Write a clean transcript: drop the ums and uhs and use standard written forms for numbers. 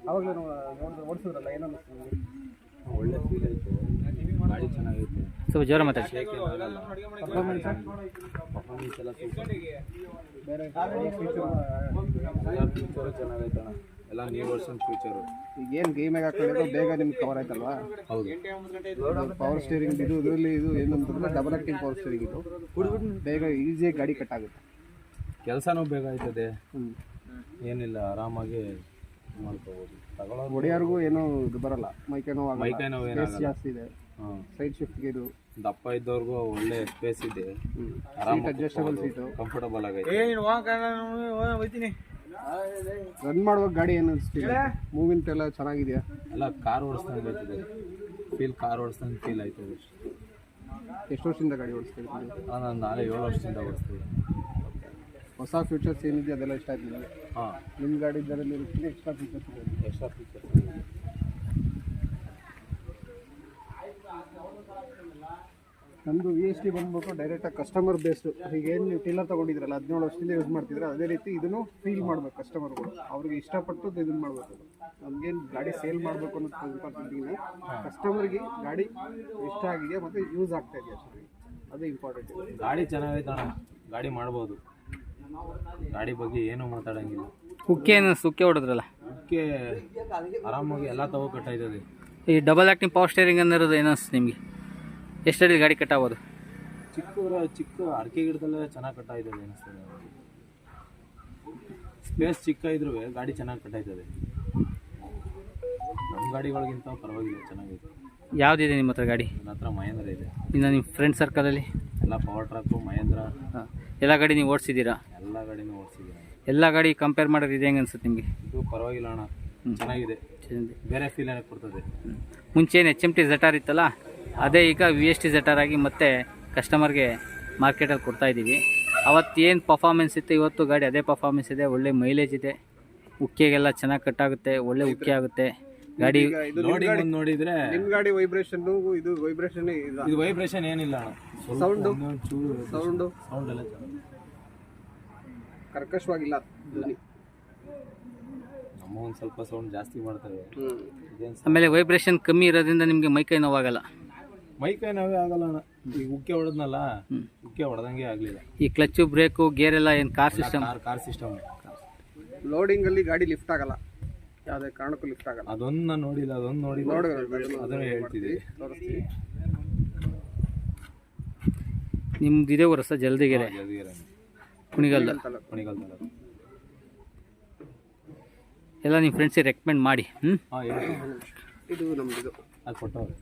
ಅವಾಗಲೂ ಓಡಿಸಿದ್ರಲ್ಲ, ಏನೋ ಒಳ್ಳೆ ಫೀಲ್ ಆಯಿತು, ಗಾಡಿ ಚೆನ್ನಾಗಿತ್ತು. ಸ್ವಲ್ಪ ಜೋರ ಮಾತಾಡಿ. ಪರ್ಫಾರ್ಮೆನ್ಸ್ ಎಲ್ಲ ಬೇರೆ ಫ್ಯೂಚರು ಚೆನ್ನಾಗೈತೆ ಅಣ್ಣ, ಎಲ್ಲ ನ್ಯೂ ವರ್ಷನ್ ಫ್ಯೂಚರು. ಈಗ ಏನು ಗೇಮಿಗೆ ಹಾಕೊಂಡಿರೋ ಬೇಗ ನಿಮ್ಗೆ ಕವರ್ ಆಯ್ತಲ್ವಾ? ಹೌದು. ಪವರ್ ಸ್ಟೇರಿಂಗ್ ಇದರಲ್ಲಿ ಇದು ಏನಂತಂದ್ರೆ ಡಬಲ್ ಆಕ್ಟಿಂಗ್ ಪವರ್ ಸ್ಟೇರಿಂಗ್ ಇದು, ಬೇಗ ಈಸಿಯಾಗಿ ಗಾಡಿ ಕಟ್ ಆಗುತ್ತೆ, ಕೆಲಸನೂ ಬೇಗ ಆಯ್ತದೆ. ಏನಿಲ್ಲ, ಆರಾಮಾಗಿ ಮಾಡ್ಕೋಬೋದು. ತಗೊಳ್ಳೋದು ಒಡೆಯಾರಿಗೂ ಏನೂ ಇದು ಬರಲ್ಲ, ಮೈಕೈ ನೋವು ಏನಾಗಲ್ಲ. ಜಾಸ್ತಿ ಇದೆ. ಸೈಡ್ ಶಿಫ್ಟ್ಗೆ ಇದು ದಪ್ಪ ಇದ್ದವ್ರಿಗೂ ಒಳ್ಳೆ ಸ್ಪೇಸ್ ಇದೆ, ಸೀಟ್ ಅಡ್ಜಸ್ಟಬಲ್ ಸೀಟು, ಕಂಫರ್ಟಬಲ್ ಆಗೈತೆ. ರನ್ ಮಾಡುವಾಗ ಗಾಡಿ ಏನು ಅನಿಸ್ತಿದೆ? ಮೂವಿಂಟ್ ಎಲ್ಲ ಚೆನ್ನಾಗಿದೆಯಾ? ಎಲ್ಲ ಕಾರ್ ಓಡಿಸ್ದಂಗೆ ಆಯ್ತದೆ ಫೀಲ್, ಕಾರ್ ಓಡಿಸ್ದಂಗೆ ಫೀಲ್ ಆಯ್ತದೆ. ಎಷ್ಟು ವರ್ಷದಿಂದ ಗಾಡಿ ಓಡಿಸ್ತಿದ್ದೀವಿ? ನಾನು ನಾಳೆ 7 ವರ್ಷದಿಂದ ಓಡಿಸ್ತಿದ್ದೆ. ಹೊಸ ಫೀಚರ್ಸ್ ಏನಿದೆ ಅದೆಲ್ಲ ಇಷ್ಟ ಆಯ್ತು ನಿಮಗೆ? ಹಾಂ, ನಿಮ್ಮ ಗಾಡಿ ಇದರಲ್ಲಿ ಎಕ್ಸ್ಟ್ರಾ ಫೀಚರ್ಸ್ ಇದೆ. ಎಕ್ಸ್ಟ್ರಾ ಫೀಚರ್ಸ್ ನಮ್ಮದು VST ಬಂದ್ಬಿಟ್ಟು ಡೈರೆಕ್ಟಾಗಿ ಕಸ್ಟಮರ್ ಬೇಸ್ಡು. ಈಗ ಏನು ನೀವು ಟೀಲರ್ ತೊಗೊಂಡಿದ್ರಲ್ಲ, 17 ವರ್ಷದಿಂದ ಯೂಸ್ ಮಾಡ್ತಿದ್ರೆ, ಅದೇ ರೀತಿ ಇದನ್ನು ಫೀಲ್ ಮಾಡಬೇಕು ಕಸ್ಟಮರ್ಗಳು. ಅವ್ರಿಗೆ ಇಷ್ಟಪಟ್ಟು ಇದನ್ನು ಮಾಡಬೇಕು. ನಮಗೇನು ಗಾಡಿ ಸೇಲ್ ಮಾಡಬೇಕು ಅನ್ನೋದು ಇಂಪಾರ್ಟೆಂಟಿಗಿನ ಕಸ್ಟಮರ್ಗೆ ಗಾಡಿ ಇಷ್ಟ ಆಗಿದೆ ಮತ್ತು ಯೂಸ್ ಆಗ್ತಾ ಇದೆ ಅಷ್ಟೇ, ಅದು ಇಂಪಾರ್ಟೆಂಟ್. ಗಾಡಿ ಚೆನ್ನಾಗೈತೆ ಅಣ್ಣ, ಗಾಡಿ ಮಾಡ್ಬೋದು. ಗಾಡಿ ಬಗ್ಗೆ ಏನೂ ಮಾತಾಡೋಂಗಿಲ್ಲ. ಉಕ್ಕೆ ಹೊಡೆದ್ರಲ್ಲ, ಉಕ್ಕೆ ಆರಾಮಾಗಿ ಎಲ್ಲ ತಗೋ ಕಟ್ಟಾಯ್ತದೆ. ಈ ಡಬಲ್ ಆಕ್ಟಿಂಗ್ ಪವರ್ ಸ್ಟೇರಿಂಗ್ ಅನ್ನೋದು ಏನಿಸ್ತು ನಿಮಗೆ? ಎಷ್ಟಡಿ ಗಾಡಿ ಕಟ್ಟಾಗೋದು? ಚಿಕ್ಕ ಅಡಿಕೆ ಗಿಡದಲ್ಲೇ ಚೆನ್ನಾಗಿ ಕಟ್ಟಾಯ್ತದೆ ಅನಿಸ್ತದೆ. ಸ್ಪೇಸ್ ಚಿಕ್ಕ ಇದ್ರೂ ಗಾಡಿ ಚೆನ್ನಾಗಿ ಕಟ್ಟಾಯ್ತದೆ. ನಮ್ಮ ಗಾಡಿಗಳಿಗಿಂತ ಪರವಾಗಿಲ್ಲ, ಚೆನ್ನಾಗೈತೆ. ಯಾವುದಿದೆ ನಿಮ್ಮ ಹತ್ರ ಗಾಡಿ? ನನ್ನ ಹತ್ರ ಮಹೇಂದ್ರ ಇದೆ. ಇನ್ನು ನಿಮ್ಮ ಫ್ರೆಂಡ್ ಸರ್ಕಲಲ್ಲಿ ಎಲ್ಲ ಪವರ್ ಟ್ರಕ್ಕು, ಮಹೇಂದ್ರ, ಎಲ್ಲ ಗಾಡಿ ನೀವು ಓಡಿಸಿದ್ದೀರಾ? ಎಲ್ಲ ಗಾಡಿನೂ ಓಡಿಸಿದ್ದೀನಿ. ಎಲ್ಲ ಗಾಡಿ ಕಂಪೇರ್ ಮಾಡೋದು ಇದೆ ಹೆಂಗೆ ಅನ್ಸುತ್ತೆ ನಿಮಗೆ? ಇದು ಪರವಾಗಿಲ್ಲ ಅಣ್ಣ, ಚೆನ್ನಾಗಿದೆ, ಬೇರೆ ಫೀಲ್ ಏನಕ್ಕೆ ಕೊಡ್ತದೆ. ಮುಂಚೆ ಏನು HMT ZR ಇತ್ತಲ್ಲ, ಅದೇ ಈಗ VST ZR ಆಗಿ ಮತ್ತೆ ಕಸ್ಟಮರ್ಗೆ ಮಾರ್ಕೆಟಲ್ಲಿ ಕೊಡ್ತಾಯಿದ್ದೀವಿ. ಅವತ್ತೇನು ಪರ್ಫಾರ್ಮೆನ್ಸ್ ಇತ್ತು, ಇವತ್ತು ಗಾಡಿ ಅದೇ ಪರ್ಫಾರ್ಮೆನ್ಸ್ ಇದೆ. ಒಳ್ಳೆ ಮೈಲೇಜ್ ಇದೆ, ಉಕ್ಕೆಗೆಲ್ಲ ಚೆನ್ನಾಗಿ ಕಟ್ಟಾಗುತ್ತೆ, ಒಳ್ಳೆ ಉಕ್ಕೆ ಆಗುತ್ತೆ ಗಾಡಿ. ನೋಡಿದ್ರೆ ನಿಮ್ಮ ಗಾಡಿ ವೈಬ್ರೇಷನ್ ಇದು ವೈಬ್ರೇಷನ್ ಏನಿಲ್ಲ ಅಣ್ಣ. ಸೌಂಡು ಸೌಂಡ್ ಎಲ್ಲ ಕರ್ಕಶವಾಗಿಲ್ಲ. ನಮ್ಮ ಒಂದು ಸ್ವಲ್ಪ ಸೌಂಡ್ ಜಾಸ್ತಿ ಮಾಡ್ತೇವೆ. ಆಮೇಲೆ ವೈಬ್ರೇಷನ್ ಕಮ್ಮಿ ಇರೋದ್ರಿಂದ ನಿಮಗೆ ಮೈಕೈ ನೋವಾಗಲ್ಲ. ಮೈಕೈ ನೋವೇ ಆಗಲ್ಲ ಅಣ್ಣ. ಈಗ ಉಕ್ಕೆ ಹೊಡೆದ್ನಲ್ಲ, ಉಕ್ಕೆ ಹೊಡೆದಂಗೆ ಆಗಲಿಲ್ಲ. ಈ ಕ್ಲಚ್ಚು, ಬ್ರೇಕು, ಗೇರ್ ಎಲ್ಲ ಏನು ಕಾರ್ ಸಿಸ್ಟಮ್? Car system. ಲೋಡಿಂಗಲ್ಲಿ ಗಾಡಿ ಲಿಫ್ಟ್ ಆಗಲ್ಲ, ಯಾವುದೇ ಕಾರಣಕ್ಕೂ ಲಿಫ್ಟ್ ಆಗಲ್ಲ. ಅದೊಂದು ನಾನು ನೋಡಿಲ್ಲ, ಅದನ್ನು ಹೇಳ್ತಿದ್ದೆ. ನಿಮ್ದು ಇದೇ ಊರ ಸರ್? ಜಲ್ದಿಗೆರೆ, ಕುಣಿಗಲ್. ಎಲ್ಲ ನಿಮ್ಮ ಫ್ರೆಂಡ್ಸಿಗೆ ರೆಕಮೆಂಡ್ ಮಾಡಿ. ಇದು ನಮ್ಮದು ಅದು ಕೊಟ್ಟವ್ರೆ.